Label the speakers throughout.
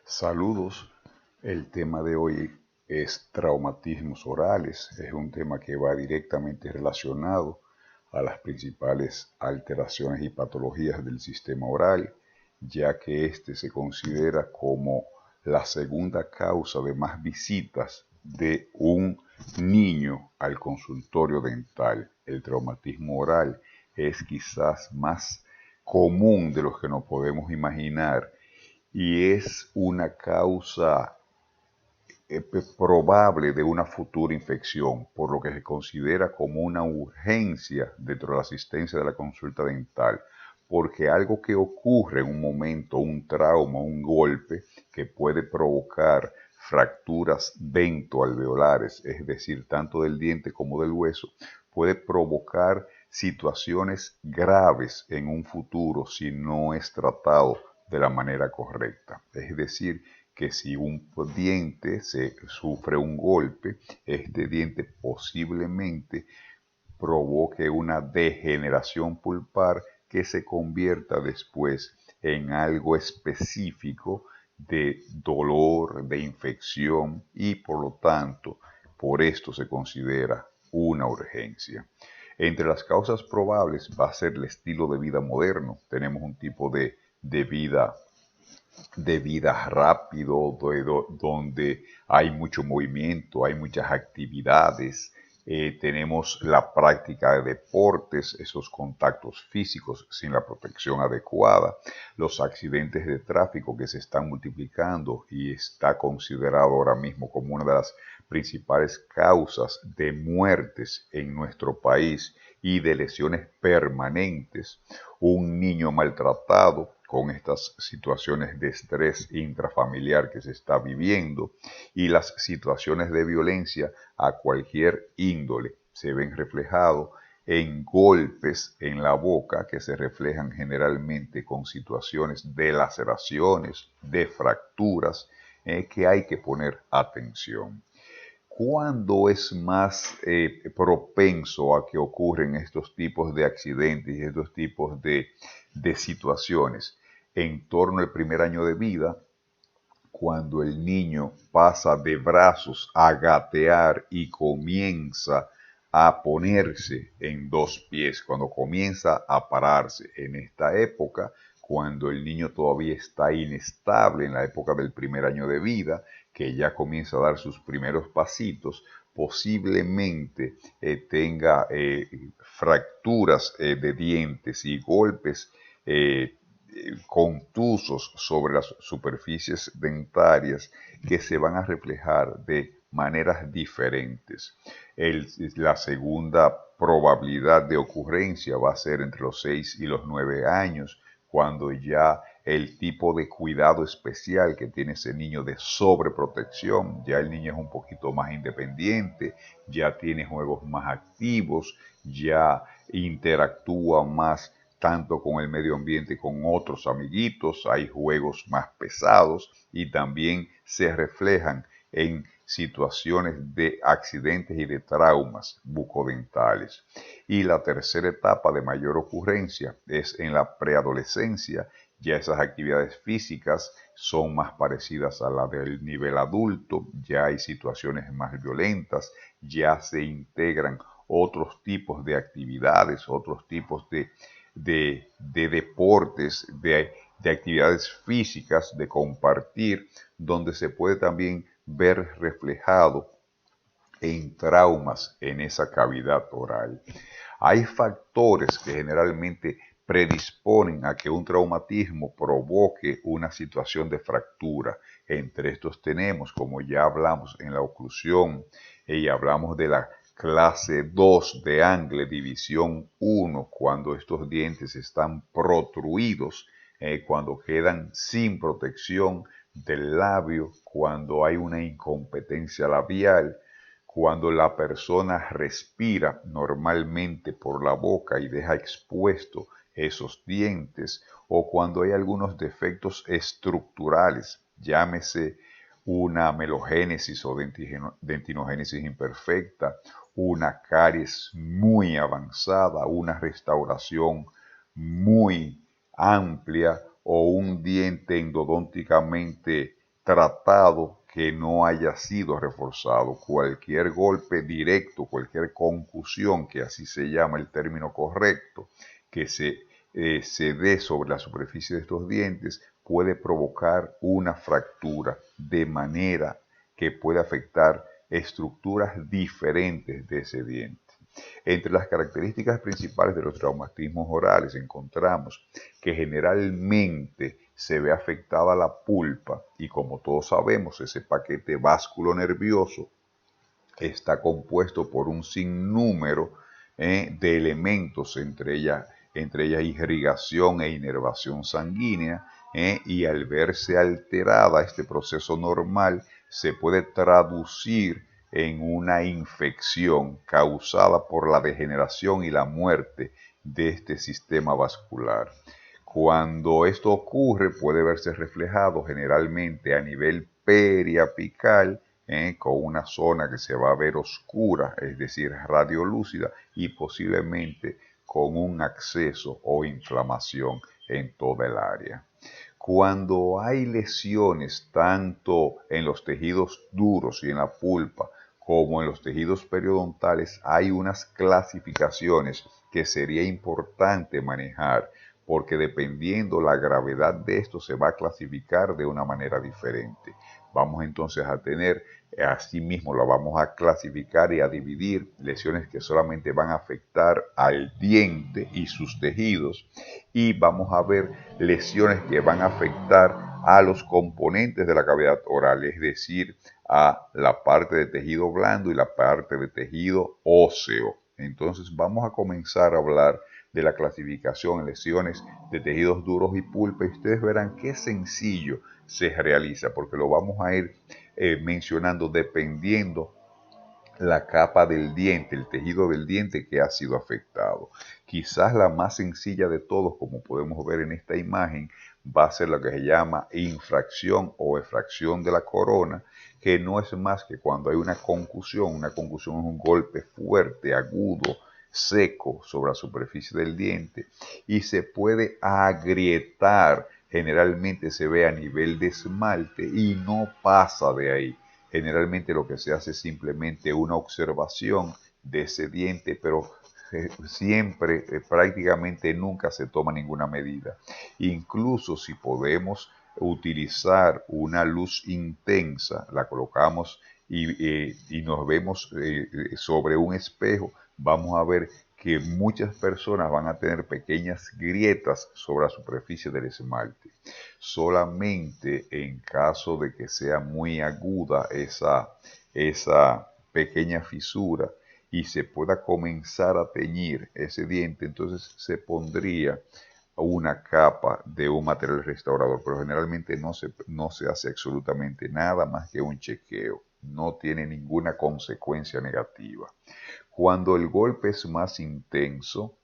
Speaker 1: Saludos, el tema de hoy es traumatismos orales. Es un tema que va directamente relacionado a las principales alteraciones y patologías del sistema oral, ya que este se considera como la segunda causa de más visitas de un niño al consultorio dental. El traumatismo oral es quizás más común de los que nos podemos imaginar y es una causa probable de una futura infección, por lo que se considera como una urgencia dentro de la asistencia de la consulta dental, porque algo que ocurre en un momento, un trauma, un golpe, que puede provocar fracturas dentoalveolares, es decir, tanto del diente como del hueso, puede provocar situaciones graves en un futuro si no es tratado de la manera correcta. Es decir, que si un diente se sufre un golpe, este diente posiblemente provoque una degeneración pulpar que se convierta después en algo específico de dolor, de infección y por lo tanto, por esto se considera una urgencia. Entre las causas probables va a ser el estilo de vida moderno. Tenemos un tipo de vida rápido, donde hay mucho movimiento, hay muchas actividades, tenemos la práctica de deportes, esos contactos físicos sin la protección adecuada, los accidentes de tráfico que se están multiplicando y está considerado ahora mismo como una de las principales causas de muertes en nuestro país y de lesiones permanentes, un niño maltratado con estas situaciones de estrés intrafamiliar que se está viviendo y las situaciones de violencia a cualquier índole se ven reflejados en golpes en la boca que se reflejan generalmente con situaciones de laceraciones, de fracturas, que hay que poner atención. ¿Cuándo es más propenso a que ocurren estos tipos de accidentes y estos tipos de situaciones? En torno al primer año de vida, cuando el niño pasa de brazos a gatear y comienza a ponerse en dos pies, cuando comienza a pararse. En esta época, cuando el niño todavía está inestable, en la época del primer año de vida, que ya comienza a dar sus primeros pasitos, posiblemente tenga fracturas de dientes y golpes contusos sobre las superficies dentarias que se van a reflejar de maneras diferentes. La segunda probabilidad de ocurrencia va a ser entre los 6 y los 9 años, cuando ya el tipo de cuidado especial que tiene ese niño de sobreprotección, ya el niño es un poquito más independiente, ya tiene juegos más activos, ya interactúa más tanto con el medio ambiente, con otros amiguitos, hay juegos más pesados y también se reflejan en situaciones de accidentes y de traumas bucodentales. Y la tercera etapa de mayor ocurrencia es en la preadolescencia. Ya esas actividades físicas son más parecidas a la del nivel adulto, ya hay situaciones más violentas, ya se integran otros tipos de actividades, otros tipos de deportes, de actividades físicas, de compartir, donde se puede también ver reflejado en traumas en esa cavidad oral. Hay factores que generalmente predisponen a que un traumatismo provoque una situación de fractura. Entre estos tenemos, como ya hablamos en la oclusión, y hablamos de la clase 2 de Angle, división 1, cuando estos dientes están protruidos, cuando quedan sin protección del labio, cuando hay una incompetencia labial, cuando la persona respira normalmente por la boca y deja expuesto esos dientes, o cuando hay algunos defectos estructurales, llámese una melogénesis o dentinogénesis imperfecta, una caries muy avanzada, una restauración muy amplia o un diente endodónticamente tratado que no haya sido reforzado. Cualquier golpe directo, cualquier concusión, que así se llama el término correcto, que se dé sobre la superficie de estos dientes, puede provocar una fractura de manera que puede afectar estructuras diferentes de ese diente. Entre las características principales de los traumatismos orales encontramos que generalmente se ve afectada la pulpa y, como todos sabemos, ese paquete vasculonervioso está compuesto por un sinnúmero de elementos, entre ellas irrigación e inervación sanguínea, y al verse alterada este proceso normal, se puede traducir en una infección causada por la degeneración y la muerte de este sistema vascular. Cuando esto ocurre, puede verse reflejado generalmente a nivel periapical, con una zona que se va a ver oscura, es decir, radiolúcida, y posiblemente con un acceso o inflamación en toda el área. Cuando hay lesiones tanto en los tejidos duros y en la pulpa como en los tejidos periodontales, hay unas clasificaciones que sería importante manejar, porque dependiendo la gravedad de esto se va a clasificar de una manera diferente. Vamos entonces a tener, asimismo la vamos a clasificar y a dividir lesiones que solamente van a afectar al diente y sus tejidos, y vamos a ver lesiones que van a afectar a los componentes de la cavidad oral, es decir, a la parte de tejido blando y la parte de tejido óseo. Entonces vamos a comenzar a hablar de la clasificación en lesiones de tejidos duros y pulpa, y ustedes verán qué sencillo se realiza, porque lo vamos a ir mencionando dependiendo la capa del diente, el tejido del diente que ha sido afectado. Quizás la más sencilla de todos, como podemos ver en esta imagen, va a ser lo que se llama infracción o efracción de la corona, que no es más que cuando hay una concusión. Una concusión es un golpe fuerte, agudo, seco sobre la superficie del diente, y se puede agrietar. Generalmente se ve a nivel de esmalte y no pasa de ahí. Generalmente lo que se hace es simplemente una observación de ese diente, pero siempre, prácticamente nunca se toma ninguna medida. Incluso si podemos utilizar una luz intensa, la colocamos y nos vemos sobre un espejo, vamos a ver que muchas personas van a tener pequeñas grietas sobre la superficie del esmalte. Solamente en caso de que sea muy aguda esa pequeña fisura y se pueda comenzar a teñir ese diente, entonces se pondría una capa de un material restaurador, pero generalmente no se hace absolutamente nada más que un chequeo. No tiene ninguna consecuencia negativa. Cuando el golpe es más intenso,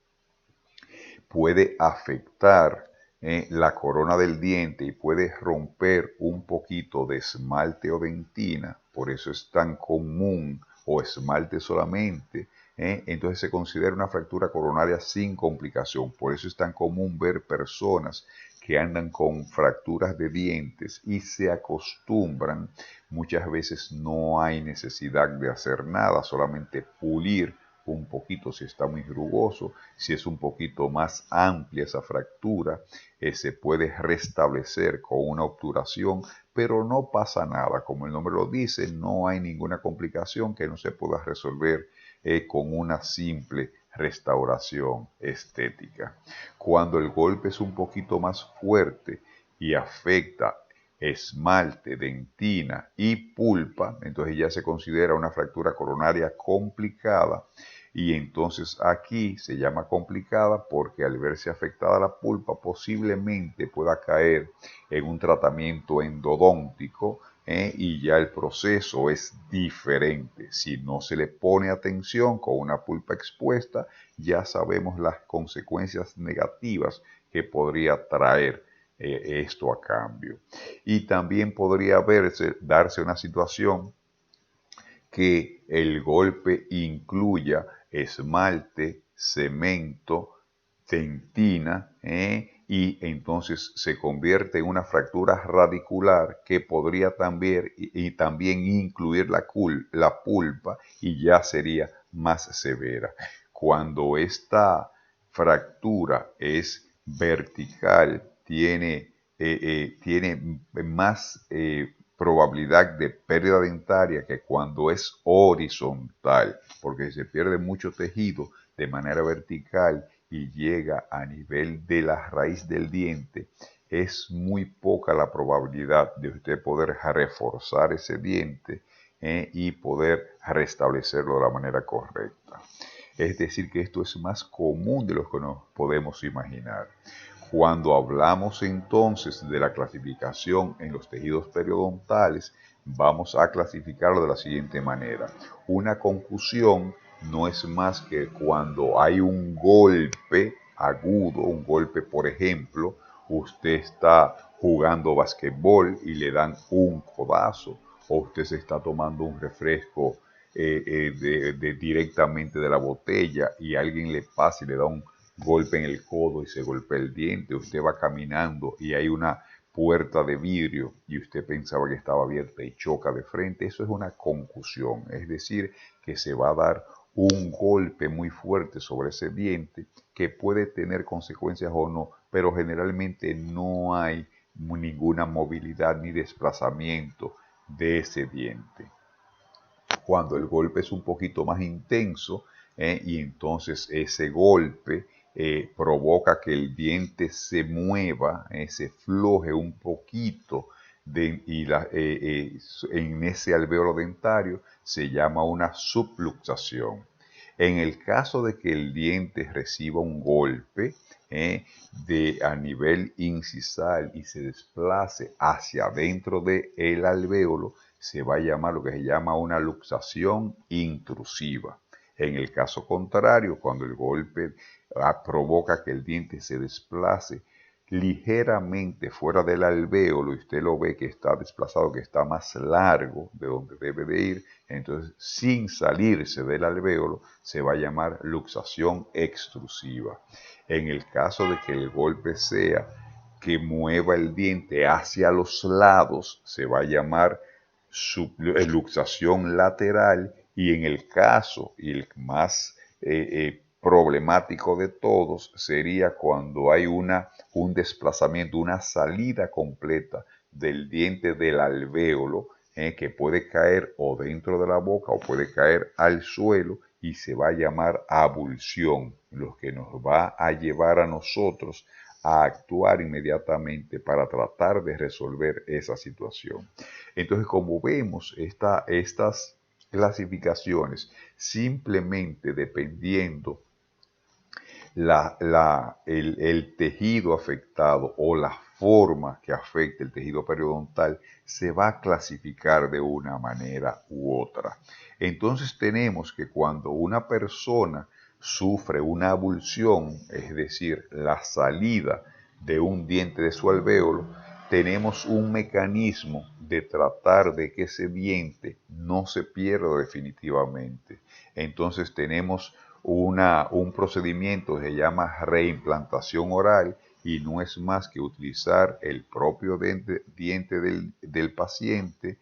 Speaker 1: puede afectar la corona del diente y puede romper un poquito de esmalte o dentina. Por eso es tan común, o esmalte solamente. Entonces se considera una fractura coronaria sin complicación. Por eso es tan común ver personas que andan con fracturas de dientes y se acostumbran. Muchas veces no hay necesidad de hacer nada, solamente pulir un poquito si está muy rugoso. Si es un poquito más amplia esa fractura, se puede restablecer con una obturación, pero no pasa nada. Como el nombre lo dice, no hay ninguna complicación que no se pueda resolver con una simple restauración estética. Cuando el golpe es un poquito más fuerte y afecta esmalte, dentina y pulpa, entonces ya se considera una fractura coronaria complicada. Y entonces aquí se llama complicada porque al verse afectada la pulpa posiblemente pueda caer en un tratamiento endodóntico, y ya el proceso es diferente. Si no se le pone atención con una pulpa expuesta, ya sabemos las consecuencias negativas que podría traer esto a cambio. Y también podría darse una situación que el golpe incluya esmalte, cemento, dentina, y entonces se convierte en una fractura radicular que podría también, y también incluir la pulpa y ya sería más severa. Cuando esta fractura es vertical, tiene más probabilidad de pérdida dentaria que cuando es horizontal, porque se pierde mucho tejido de manera vertical y llega a nivel de la raíz del diente, es muy poca la probabilidad de usted poder reforzar ese diente y poder restablecerlo de la manera correcta. Es decir, que esto es más común de lo que nos podemos imaginar. Cuando hablamos entonces de la clasificación en los tejidos periodontales, vamos a clasificarlo de la siguiente manera. Una concusión no es más que cuando hay un golpe agudo, un golpe, por ejemplo, usted está jugando basquetbol y le dan un codazo, o usted se está tomando un refresco directamente de la botella y alguien le pasa y le da un golpe en el codo y se golpea el diente. Usted va caminando y hay una puerta de vidrio y usted pensaba que estaba abierta y choca de frente. Eso es una concusión, es decir, que se va a dar un golpe muy fuerte sobre ese diente que puede tener consecuencias o no, pero generalmente no hay ninguna movilidad ni desplazamiento de ese diente. Cuando el golpe es un poquito más intenso y entonces ese golpe provoca que el diente se mueva, se floje un poquito en ese alvéolo dentario, se llama una subluxación. En el caso de que el diente reciba un golpe a nivel incisal y se desplace hacia adentro del alvéolo, se va a llamar lo que se llama una luxación intrusiva. En el caso contrario, cuando el golpe provoca que el diente se desplace ligeramente fuera del alvéolo y usted lo ve que está desplazado, que está más largo de donde debe de ir, entonces sin salirse del alvéolo se va a llamar luxación extrusiva. En el caso de que el golpe sea que mueva el diente hacia los lados, se va a llamar luxación lateral, y en el caso, y el más problemático de todos, sería cuando hay un desplazamiento, una salida completa del diente del alvéolo, que puede caer o dentro de la boca o puede caer al suelo y se va a llamar abulsión, lo que nos va a llevar a nosotros a actuar inmediatamente para tratar de resolver esa situación. Entonces, como vemos, estas clasificaciones, simplemente dependiendo el tejido afectado o la forma que afecte el tejido periodontal, se va a clasificar de una manera u otra. Entonces tenemos que cuando una persona sufre una abulsión, es decir, la salida de un diente de su alvéolo, tenemos un mecanismo de tratar de que ese diente no se pierda definitivamente. Entonces tenemos un procedimiento que se llama reimplantación oral y no es más que utilizar el propio diente del paciente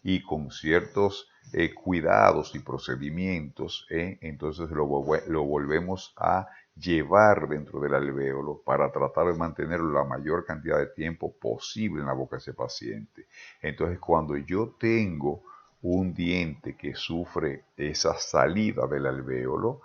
Speaker 1: y con ciertos cuidados y procedimientos, entonces lo volvemos a llevar dentro del alvéolo para tratar de mantenerlo la mayor cantidad de tiempo posible en la boca de ese paciente. Entonces, cuando yo tengo un diente que sufre esa salida del alvéolo,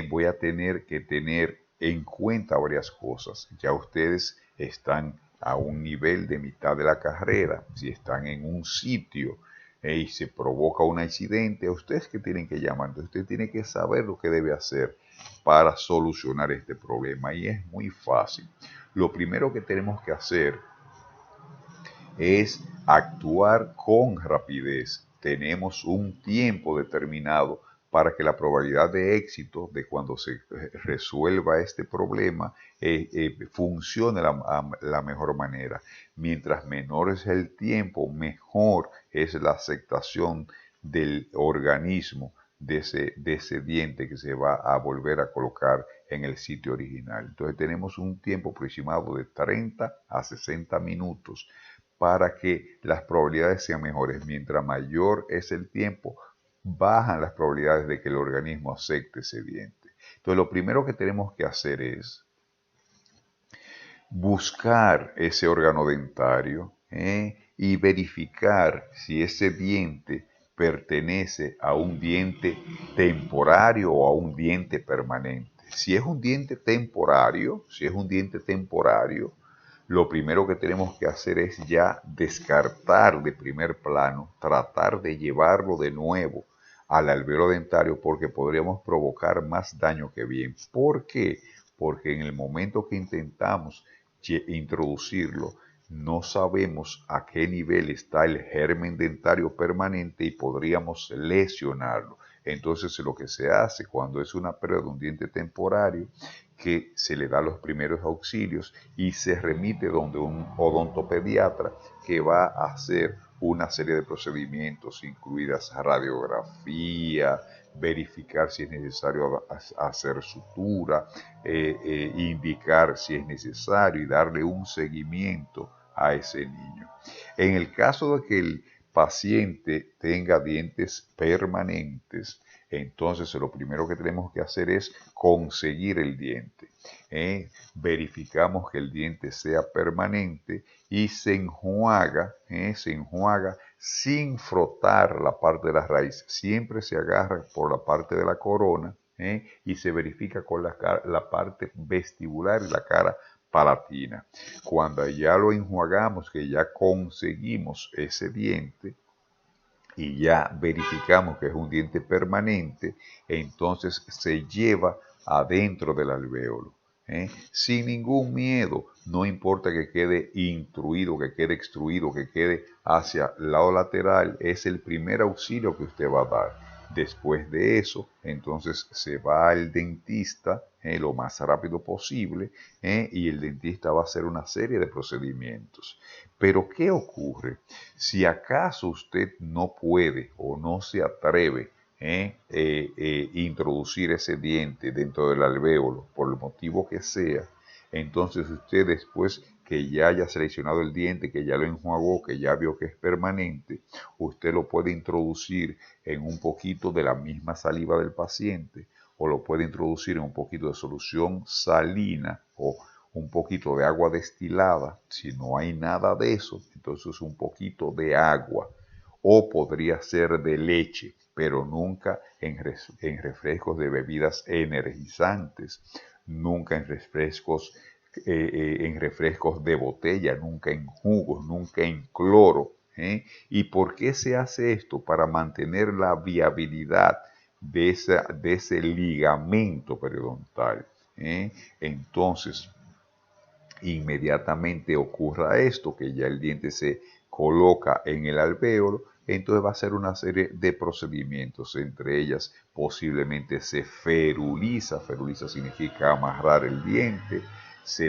Speaker 1: voy a tener que tener en cuenta varias cosas. Ya ustedes están a un nivel de mitad de la carrera. Si están en un sitio y se provoca un accidente, a ustedes que tienen que llamar, entonces usted tiene que saber lo que debe hacer para solucionar este problema, y es muy fácil. Lo primero que tenemos que hacer es actuar con rapidez. Tenemos un tiempo determinado para que la probabilidad de éxito de cuando se resuelva este problema funcione la mejor manera. Mientras menor es el tiempo, mejor es la aceptación del organismo de ese diente que se va a volver a colocar en el sitio original. Entonces tenemos un tiempo aproximado de 30 a 60 minutos para que las probabilidades sean mejores. Mientras mayor es el tiempo, bajan las probabilidades de que el organismo acepte ese diente. Entonces lo primero que tenemos que hacer es buscar ese órgano dentario y verificar si ese diente pertenece a un diente temporario o a un diente permanente. Si es un diente temporario, lo primero que tenemos que hacer es ya descartar de primer plano, tratar de llevarlo de nuevo al alveolo dentario porque podríamos provocar más daño que bien. ¿Por qué? Porque en el momento que intentamos introducirlo, no sabemos a qué nivel está el germen dentario permanente y podríamos lesionarlo. Entonces lo que se hace cuando es una pérdida de un diente temporario, que se le da los primeros auxilios y se remite donde un odontopediatra que va a hacer una serie de procedimientos, incluidas radiografía, verificar si es necesario hacer sutura, indicar si es necesario y darle un seguimiento a ese niño. En el caso de que el paciente tenga dientes permanentes, entonces lo primero que tenemos que hacer es conseguir el diente. Verificamos que el diente sea permanente y se enjuaga sin frotar la parte de la raíz. Siempre se agarra por la parte de la corona y se verifica con la parte vestibular y la cara palatina. Cuando ya lo enjuagamos, que ya conseguimos ese diente, y ya verificamos que es un diente permanente, entonces se lleva adentro del alvéolo. Sin ningún miedo, no importa que quede intruido, que quede extruido, que quede hacia el lado lateral, es el primer auxilio que usted va a dar. Después de eso, entonces se va al dentista lo más rápido posible y el dentista va a hacer una serie de procedimientos. Pero ¿qué ocurre? Si acaso usted no puede o no se atreve introducir ese diente dentro del alvéolo, por el motivo que sea, entonces usted después que ya haya seleccionado el diente, que ya lo enjuagó, que ya vio que es permanente, usted lo puede introducir en un poquito de la misma saliva del paciente o lo puede introducir en un poquito de solución salina o un poquito de agua destilada. Si no hay nada de eso, entonces un poquito de agua o podría ser de leche, pero nunca en refrescos de bebidas energizantes, nunca en refrescos de botella, nunca en jugos, nunca en cloro. ¿Y por qué se hace esto? Para mantener la viabilidad de ese ligamento periodontal. Entonces, inmediatamente ocurra esto, que ya el diente se coloca en el alvéolo, entonces va a ser una serie de procedimientos, entre ellas posiblemente se feruliza significa amarrar el diente, se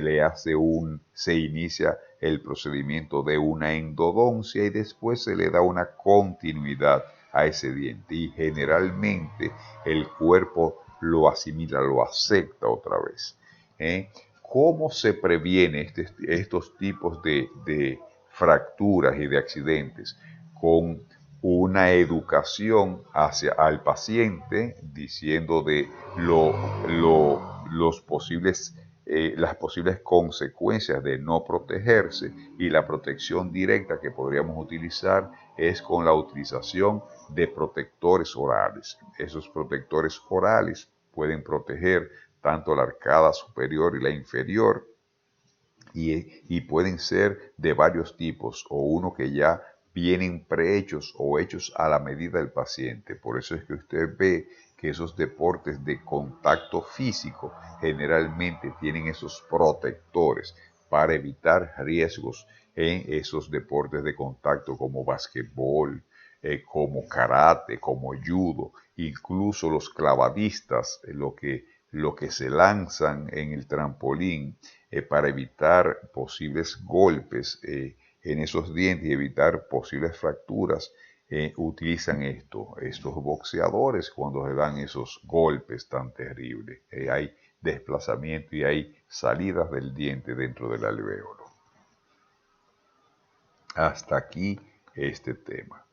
Speaker 1: inicia el procedimiento de una endodoncia y después se le da una continuidad a ese diente y generalmente el cuerpo lo asimila, lo acepta otra vez. ¿Cómo se previene estos tipos de fracturas y de accidentes? Con una educación al paciente, diciendo de las posibles consecuencias de no protegerse, y la protección directa que podríamos utilizar es con la utilización de protectores orales. Esos protectores orales pueden proteger tanto la arcada superior y la inferior, y pueden ser de varios tipos, o uno que ya vienen prehechos o hechos a la medida del paciente. Por eso es que usted ve que esos deportes de contacto físico generalmente tienen esos protectores para evitar riesgos en esos deportes de contacto como basquetbol, como karate, como judo, incluso los clavadistas, lo que se lanzan en el trampolín para evitar posibles golpes en esos dientes y evitar posibles fracturas, utilizan estos boxeadores cuando se dan esos golpes tan terribles. Hay desplazamiento y hay salidas del diente dentro del alvéolo. Hasta aquí este tema.